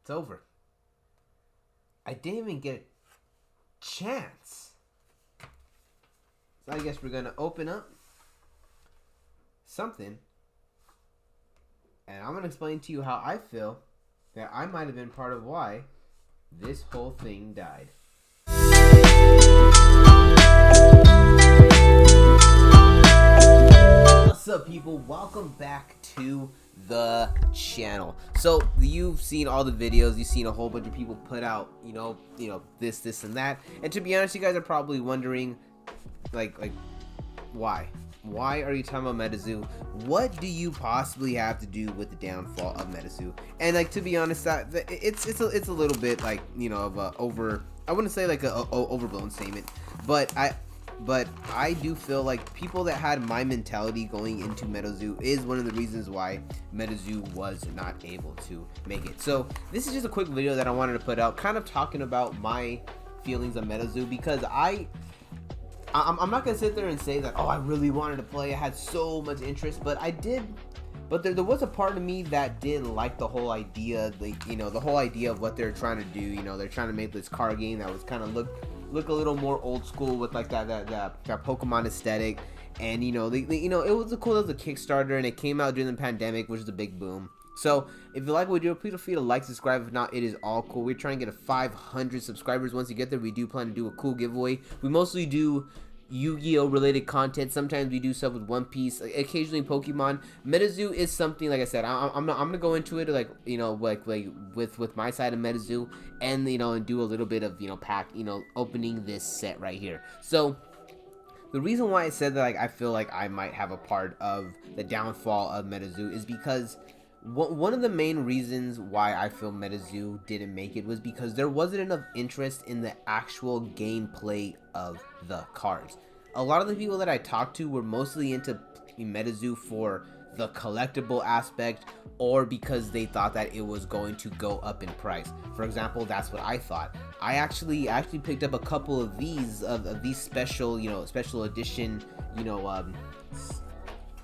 It's over. I didn't even get a chance. So I guess we're gonna open up something, and I'm gonna explain to you how I feel that I might have been part of why this whole thing died. What's up, people? Welcome back to the channel. So you've seen all the videos, you've seen a whole bunch of people put out, you know, this and that. And to be honest, you guys are probably wondering, like why are you talking about MetaZoo? What do you possibly have to do with the downfall of MetaZoo? And like, to be honest, that it's a little bit like, you know, of a I wouldn't say like a overblown statement, but I do feel like people that had my mentality going into MetaZoo is one of the reasons why MetaZoo was not able to make it. So this is just a quick video that I wanted to put out, kind of talking about my feelings on MetaZoo, because I'm not gonna sit there and say that, oh, I really wanted to play, I had so much interest, but I did. But there was a part of me that did like the whole idea, like, you know, the whole idea of what they're trying to do. You know, they're trying to make this card game that was kind of look a little more old school with like that Pokemon aesthetic. And you know, it was cool as a Kickstarter, and it came out during the pandemic, which is a big boom. So if you like what we do, please feel free to like, subscribe. If not, it is all cool. We're trying to get a 500 subscribers. Once you get there, we do plan to do a cool giveaway. We mostly do Yu-Gi-Oh related content. Sometimes we do stuff with One Piece, occasionally Pokemon. MetaZoo is something, like I said, I'm gonna go into it, like, you know, like with my side of MetaZoo, and, you know, and do a little bit of, you know, opening this set right here. So the reason why I said that, like, I feel like I might have a part of the downfall of MetaZoo is because one of the main reasons why I feel MetaZoo didn't make it was because there wasn't enough interest in the actual gameplay of the cards. A lot of the people that I talked to were mostly into MetaZoo for the collectible aspect, or because they thought that it was going to go up in price. For example, that's what I thought. I actually picked up a couple of these special, you know, special edition, you know,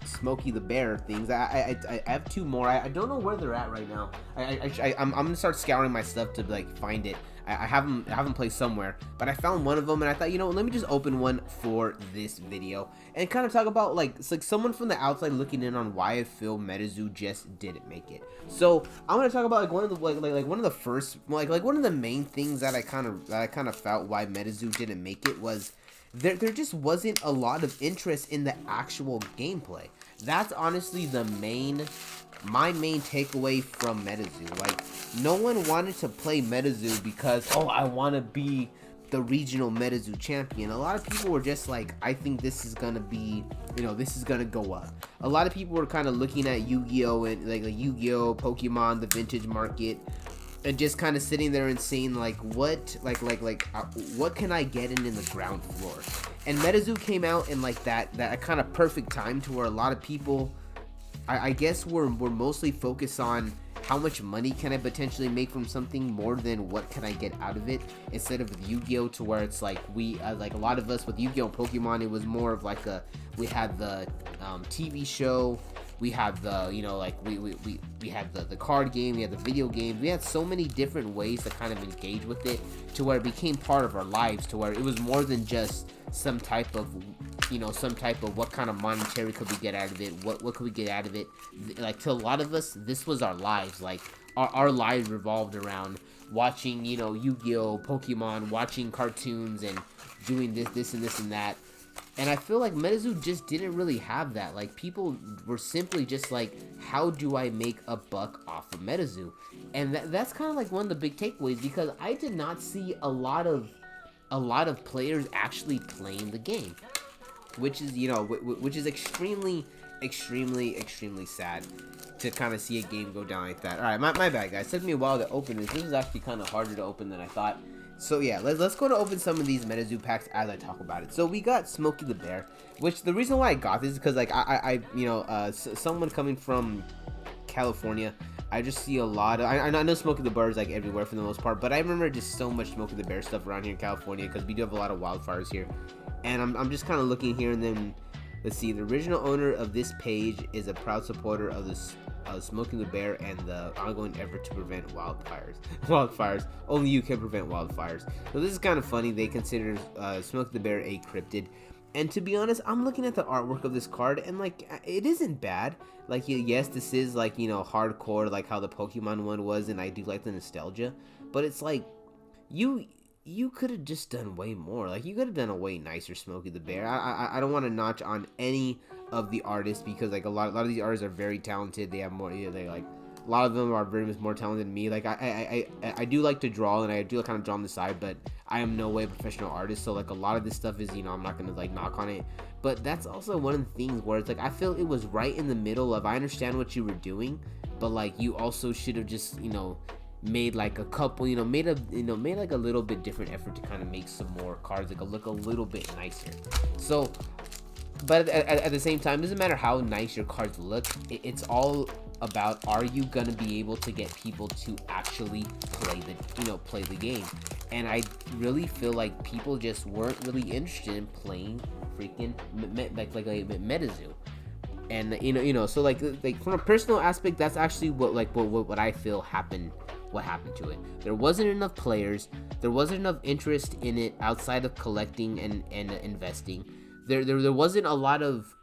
Smokey the Bear things. I have two more. I don't know where they're at right now. I'm gonna start scouring my stuff to like find it. I haven't played somewhere, but I found one of them, and I thought, you know, let me just open one for this video and kind of talk about, like, it's like someone from the outside looking in on why I feel MetaZoo just didn't make it. So I'm gonna talk about like one of the like one of the first like one of the main things that I kind of felt why MetaZoo didn't make it was there just wasn't a lot of interest in the actual gameplay. That's honestly my main takeaway from MetaZoo. Like, no one wanted to play MetaZoo because, oh, I want to be the regional MetaZoo champion. A lot of people were just like, I think this is gonna be, you know, this is gonna go up. A lot of people were kind of looking at Yu-Gi-Oh and like Yu-Gi-Oh, Pokemon, the vintage market, and just kind of sitting there and saying, like, what can I get in the ground floor? And MetaZoo came out in like that kind of perfect time to where a lot of people, I guess, we're mostly focused on how much money can I potentially make from something more than what can I get out of it, instead of with Yu-Gi-Oh, to where it's like we like a lot of us with Yu-Gi-Oh and Pokemon, it was more of like we had the TV show, we had the, you know, like we had the card game, we had the video game, we had so many different ways to kind of engage with it, to where it became part of our lives, to where it was more than just some type of, you know, what kind of monetary could we get out of it, what could we get out of it. Like, to a lot of us, this was our lives. Like, our lives revolved around watching, you know, Yu-Gi-Oh, Pokemon, watching cartoons, and doing this and that. And I feel like MetaZoo just didn't really have that. Like, people were simply just like, how do I make a buck off of MetaZoo? And that's kind of like one of the big takeaways, because I did not see a lot of players actually playing the game, which is, you know, which is extremely sad to kind of see a game go down like that. All right, my bad, guys. It took me a while to open this. This is actually kind of harder to open than I thought. So yeah, let's go to open some of these MetaZoo packs as I talk about it. So we got Smokey the Bear, which the reason why I got this is because, like, I you know, someone coming from California, I just see a lot of, I know Smokey the Bear is like everywhere for the most part, but I remember just so much Smokey the Bear stuff around here in California, because we do have a lot of wildfires here. And I'm just kind of looking here, and then let's see, the original owner of this page is a proud supporter of this Smoking the Bear and the ongoing effort to prevent wildfires. Only you can prevent wildfires. So this is kind of funny. They consider Smoking the Bear a cryptid. And to be honest, I'm looking at the artwork of this card, and like, it isn't bad. Like, yes, this is like, you know, hardcore, like how the Pokemon one was, and I do like the nostalgia. But it's like, you could have just done way more. Like, you could have done a way nicer Smokey the Bear. I don't want to notch on any of the artists, because like a lot of these artists are very talented. They have more, they like, a lot of them are very much more talented than me. Like, I do like to draw, and I do kind of draw on the side, but I am no way a professional artist. So like, a lot of this stuff is, you know, I'm not gonna like knock on it. But that's also one of the things where it's like, I feel it was right in the middle of, I understand what you were doing, but like, you also should have just, you know, made like a couple, you know, made like a little bit different effort to kind of make some more cards like look a little bit nicer. So, but at the same time, it doesn't matter how nice your cards look. It's all about, are you gonna be able to get people to actually play the game? And I really feel like people just weren't really interested in playing freaking like MetaZoo. And you know, so like from a personal aspect, that's actually what I feel happened. What happened to it? There wasn't enough players. There wasn't enough interest in it outside of collecting and investing. There wasn't a lot of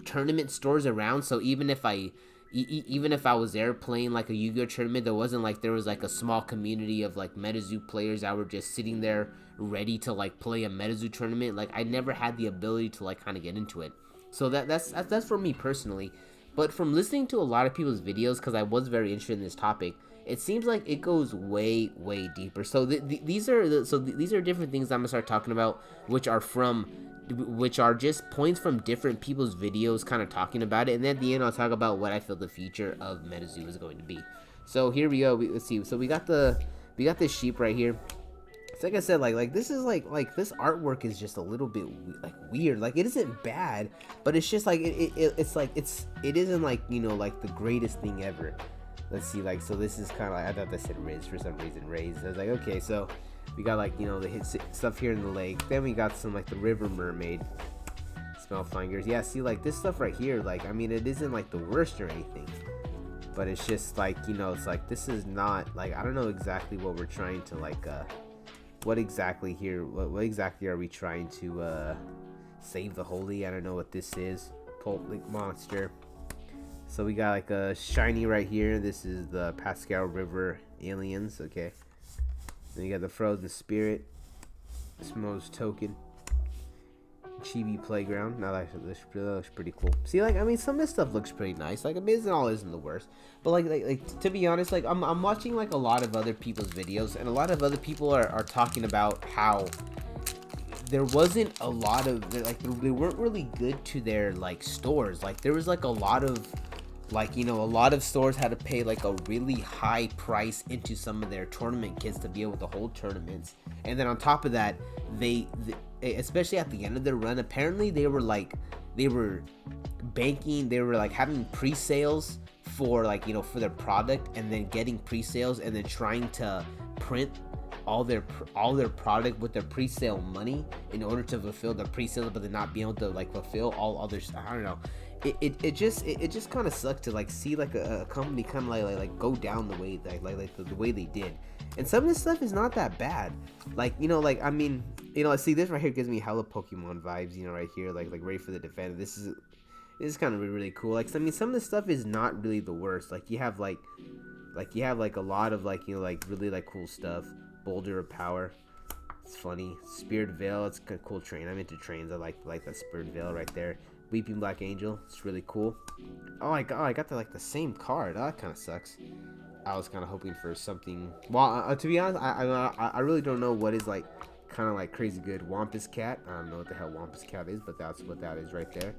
tournament stores around. So even if I was there playing like a Yu-Gi-Oh tournament, there wasn't like, there was like a small community of like MetaZoo players that were just sitting there ready to like play a MetaZoo tournament. Like, I never had the ability to like kind of get into it. So that's for me personally. But from listening to a lot of people's videos, because I was very interested in this topic, it seems like it goes way deeper. So these are different things I'm gonna start talking about, which are just points from different people's videos, kind of talking about it. And then at the end, I'll talk about what I feel the future of MetaZoo is going to be. So here we go. Let's see. So we got this sheep right here. So like I said, like this is like this artwork is just a little bit like weird. Like, it isn't bad, but it's just like it isn't like, you know, like the greatest thing ever. Let's see, like, so this is kind of like, I thought that said Riz for some reason, Rays. I was like, okay, so we got like, you know, the hit stuff here in the lake. Then we got some like the river mermaid, smell flying gears. Yeah, see, like this stuff right here, like, I mean, it isn't like the worst or anything, but it's just like, you know, it's like, this is not like, I don't know exactly what we're trying to like what exactly are we trying to save the holy? I don't know what this is. Pulp Link monster. So we got like a shiny right here. This is the Pascal River aliens. Okay. Then you got the Frozen Spirit, Smo's Token, Chibi Playground. Now that looks pretty cool. See, like, I mean, some of this stuff looks pretty nice. Like, I mean, isn't the worst. But like to be honest, like I'm watching like a lot of other people's videos, and a lot of other people are talking about how there wasn't a lot of, like, they weren't really good to their like stores. Like, there was like a lot of, like, you know, a lot of stores had to pay like a really high price into some of their tournament kits to be able to hold tournaments. And then on top of that, they especially at the end of their run, apparently they were banking, they were like having pre-sales for, like, you know, for their product, and then getting pre-sales, and then trying to print all their product with their pre-sale money in order to fulfill the pre-sales, but then not be able to like fulfill all others. I don't know. It just kind of sucked to like see like a company kind of like go down the way the way they did. And some of this stuff is not that bad. Like, you know, like, I mean, you know, see, this right here gives me hella Pokemon vibes, you know, right here, like ready for the defender. This is kind of really cool. Like, I mean, some of this stuff is not really the worst. Like, you have like a lot of like, you know, like really like cool stuff. Boulder of Power, it's funny. Spirit Veil, it's a cool train. I'm into trains. I like that Spirit Veil right there. Weeping Black Angel, it's really cool. Oh my god, I got the same card. Oh, that kind of sucks. I was kind of hoping for something. Well, to be honest, I really don't know what is like kind of like crazy good. Wampus Cat, I don't know what the hell Wampus Cat is, but that's what that is right there.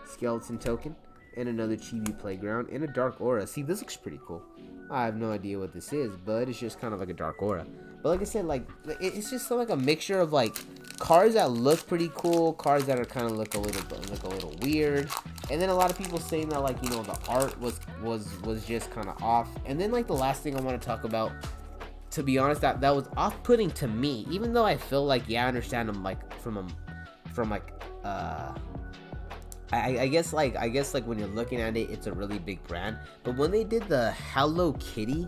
Skeleton Token, and another Chibi Playground, and a Dark Aura. See, this looks pretty cool. I have no idea what this is, but it's just kind of like a Dark Aura. But like I said, like, it's just like a mixture of like cards that look pretty cool, cards that are kind of look a little weird, and then a lot of people saying that, like, you know, the art was just kind of off. And then like the last thing I want to talk about, to be honest, that was off-putting to me, even though I feel like, yeah, I understand them, like from I guess like when you're looking at it, it's a really big brand. But when they did the Hello Kitty,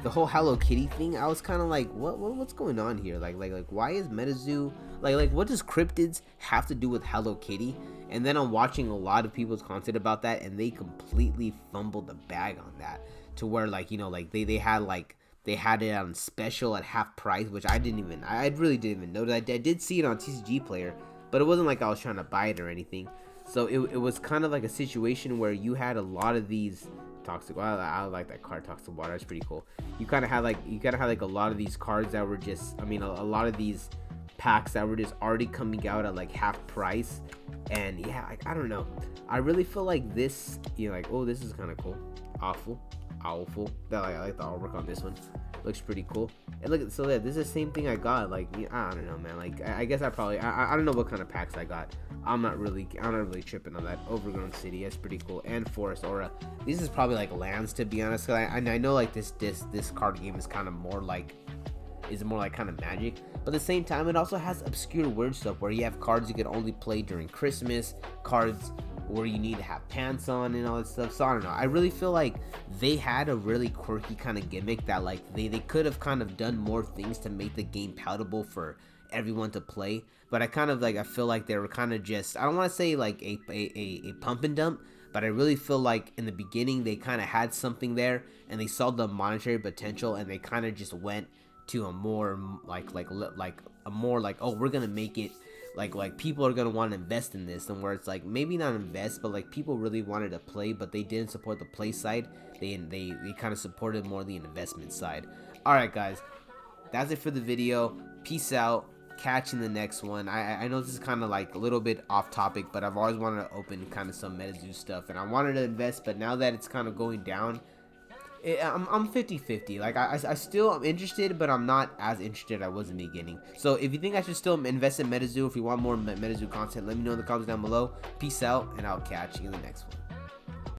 the whole Hello Kitty thing, I was kind of like, what's going on here? Like why is MetaZoo like what does cryptids have to do with Hello Kitty? And then I'm watching a lot of people's content about that, and they completely fumbled the bag on that, to where like, you know, like they had it on special at half price, which I really didn't even know that. I did see it on TCG Player, but it wasn't like I was trying to buy it or anything. So it was kind of like a situation where you had a lot of these toxic. Well, I like that card, Toxic Water. It's pretty cool. You kind of had like a lot of these cards that were just, I mean, a lot of these packs that were just already coming out at like half price. And yeah, like, I don't know. I really feel like this, you know, like, oh, this is kind of cool. Awful. I like the artwork on this one. Looks pretty cool. And look, so yeah, this is the same thing I got. Like, I don't know, man. Like, I guess I don't know what kind of packs I got. I'm not really tripping on that. Overgrown City, that's pretty cool. And Forest Aura. These is probably like lands, to be honest. Cause I know like this card game is kind of more like kind of Magic, but at the same time it also has obscure weird stuff where you have cards you could only play during Christmas, cards where you need to have pants on and all that stuff. So I don't know, I really feel like they had a really quirky kind of gimmick that like they could have kind of done more things to make the game palatable for everyone to play. But I feel like they were kind of just, I don't want to say like a pump and dump, but I really feel like in the beginning they kind of had something there and they saw the monetary potential, and they kind of just went to a more like a more like, oh, we're gonna make it like people are gonna want to invest in this, and where it's like maybe not invest, but like people really wanted to play, but they didn't support the play side. They kind of supported more the investment side. All right, guys, that's it for the video. Peace out. Catch in the next one. I know this is kind of like a little bit off topic, but I've always wanted to open kind of some MetaZoo stuff, and I wanted to invest, but now that it's kind of going down, I'm 50-50. Like I still am interested, but I'm not as interested as I was in the beginning. So if you think I should still invest in MetaZoo, if you want more MetaZoo content, let me know in the comments down below. Peace out, and I'll catch you in the next one.